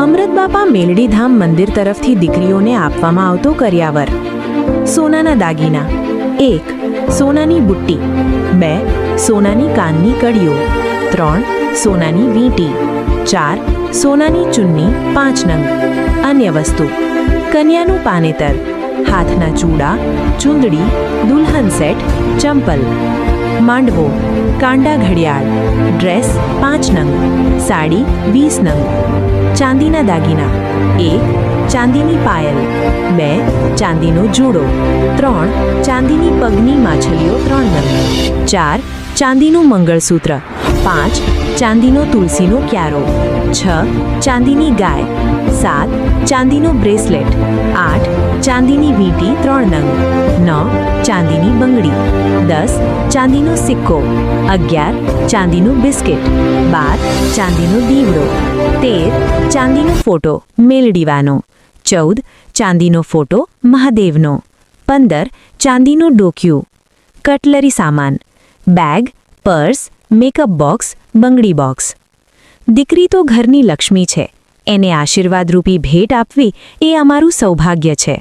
અમૃતબાપા મેલડીધામ મંદિર તરફથી દીકરીઓને આપવામાં આવતો કરિયાવર. સોનાના દાગીના. 1. સોનાની બુટ્ટી. 2. સોનાની કાનની કડીઓ. 3. સોનાની વીંટી. 4. સોનાની ચુન્ની 5 નંગ. અન્ય વસ્તુ: કન્યાનું પાનેતર, હાથના ચૂડા, ચૂંદડી, દુલ્હન સેટ, ચંપલ. માંડવો, કાંડા ઘડિયાળ, ડ્રેસ 5 નંગ, સાડી 20 નંગ. ચાંદીના દાગીના: 1. ચાંદીની પાયલ. 2. ચાંદીનો જોડો. 3. ચાંદીની પગની માછલીઓ 3 નંગ. 4. ચાંદીનું મંગળસૂત્ર. 5. ચાંદીનો તુલસીનો ક્યારો. 6. ચાંદીની ગાય. 7. ચાંદીનો બ્રેસલેટ. 8. ચાંદીની વીંટી 3 નંગ. 9. ચાંદીની બંગડી. 10. ચાંદીનો સિક્કો. 11. ચાંદીનું બિસ્કિટ. 12. ચાંદીનો દીવડો. 13. ચાંદીનો ફોટો મેલડીવાનો. 14. ચાંદીનો ફોટો મહાદેવનો. 15. ચાંદીનું ડોક્યું. કટલરી સામાન: બેગ, પર્સ, મેકઅપ બોક્સ, બંગડી બોક્સ. દીકરી તો ઘરની લક્ષ્મી છે. એને આશીર્વાદરૂપી ભેટ આપવી એ અમારું સૌભાગ્ય છે.